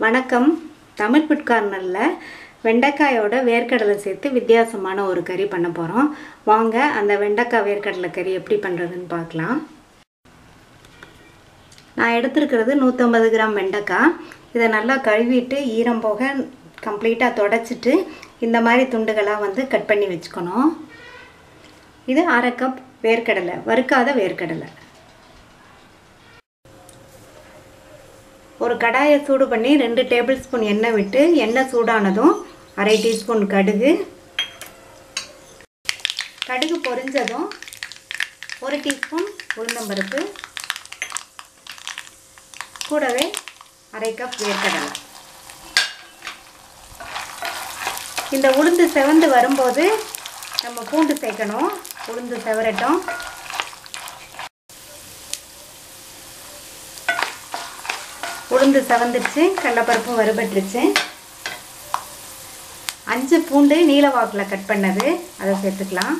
வணக்கம். தமிழ் ஃபுட் கார்னரில் வெண்டைக்காயோட வேர்க்கடலை சேர்த்து வித்தியாசமான ஒரு கறி பண்ண போகிறோம். வாங்க அந்த வெண்டைக்காய் வேர்க்கடலை கறி எப்படி பண்ணுறதுன்னு பார்க்கலாம். நான் எடுத்துருக்கிறது 150 கிராம் வெண்டைக்காய். இதை நல்லா கழுவிட்டு ஈரம் போக கம்ப்ளீட்டாக தொடச்சிட்டு இந்த மாதிரி துண்டுகளாக கட் பண்ணி வச்சுக்கணும். இது 1/2 கப் வேர்க்கடலை, வறுக்காத வேர்க்கடலை. ஒரு கடாயை சூடு பண்ணி 2 டேபிள் ஸ்பூன் எண்ணெய் விட்டு எண்ணெய் சூடானதும் 1/2 டீஸ்பூன் கடுகு பொரிஞ்சதும் 1 டீஸ்பூன் உளுந்தம்பருப்பு, கூடவே 1/2 கப் வேர்க்கடலை. இந்த உளுந்து செவந்து வரும்போது நம்ம பூண்டு சேர்க்கணும். உளுந்து செவரட்டும். உளுந்து செவந்துருச்சு, கடலைப்பருப்பும் வறுபட்டுருச்சு. 5 பூண்டு நீல வாக்கில் கட் பண்ணது, அதை சேர்த்துக்கலாம்.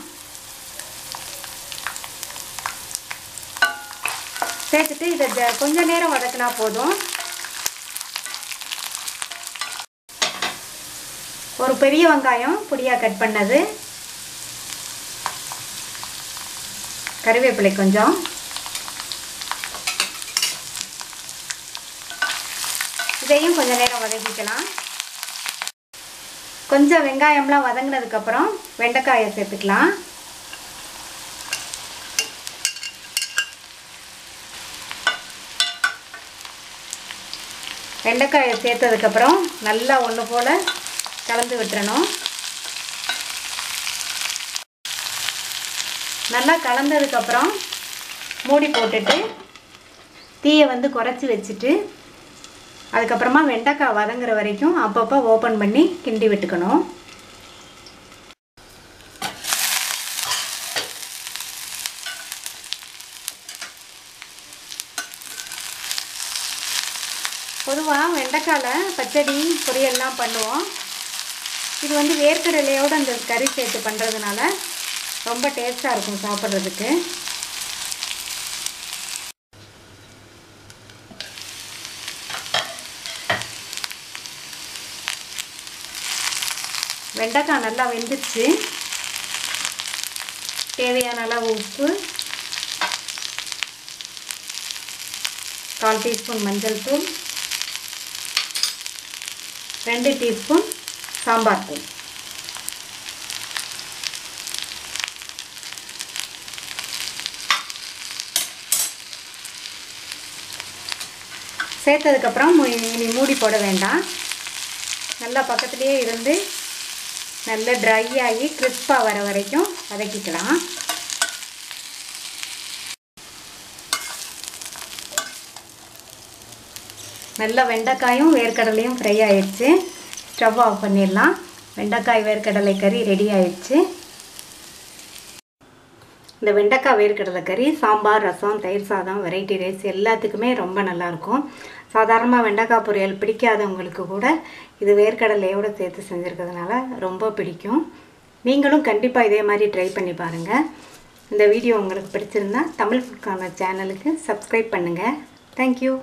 சேர்த்துட்டு இதை கொஞ்ச நேரம் வதக்கினா போதும். ஒரு பெரிய வெங்காயம் பொடியாக கட் பண்ணது, கறிவேப்பிலை கொஞ்சம், இதையும் கொஞ்ச நேரம் வதக்கிக்கலாம். கொஞ்சம் வெங்காயம்லாம் வதங்கினதுக்கப்புறம் வெண்டைக்காயை சேர்த்துக்கலாம். வெண்டைக்காயை சேர்த்ததுக்கப்புறம் நல்லா ஒன்று போல் கலந்து விட்டுறணும். நல்லா கலந்ததுக்கப்புறம் மூடி போட்டுட்டு தீயை குறைச்சி வச்சுட்டு அதுக்கப்புறமா வெண்டைக்காய் வதங்குற வரைக்கும் அப்பப்போ ஓப்பன் பண்ணி கிண்டி விட்டுக்கணும். பொதுவாக வெண்டைக்காயில் பச்சடி பொரியல்லாம் பண்ணுவோம். இது வேர்க்கடலையோடு அந்த கறி சேர்த்து பண்ணுறதுனால ரொம்ப டேஸ்ட்டாக இருக்கும் சாப்பிட்றதுக்கு. வெண்டைக்காய் நல்லா வெந்துருச்சு. தேவையான அளவு உப்பு, 1/4 டீஸ்பூன் மஞ்சள் தூள், 2 டீஸ்பூன் சாம்பார் தூள். சேர்த்ததுக்கப்புறம் இனி மூடி போட வேண்டாம். நல்லா பக்கத்துலேயே இருந்து நல்லா ட்ரை ஆகி கிறிஸ்பாக வர வரைக்கும் வதக்கிக்கலாம். நல்லா வெண்டைக்காயும் வேர்க்கடலையும் ஃப்ரை ஆயிடுச்சு. ஸ்டவ் ஆஃப் பண்ணிடலாம். வெண்டைக்காய் வேர்க்கடலை கறி ரெடி ஆயிடுச்சு. இந்த வெண்டைக்காய் வேர்க்கடலை கறி சாம்பார், ரசம், தயிர் சாதம், வெரைட்டி ரைஸ் எல்லாத்துக்குமே ரொம்ப நல்லாயிருக்கும். சாதாரணமாக வெண்டைக்காய் பொரியல் பிடிக்காதவங்களுக்கு கூட இது வேர்க்கடலையோடு சேர்த்து செஞ்சுருக்கிறதுனால ரொம்ப பிடிக்கும். நீங்களும் கண்டிப்பாக இதே மாதிரி ட்ரை பண்ணி பாருங்கள். இந்த வீடியோ உங்களுக்கு பிடிச்சிருந்தா தமிழ் ஃபுட் கார்னர் சேனலுக்கு சப்ஸ்கிரைப் பண்ணுங்கள். தேங்க்யூ.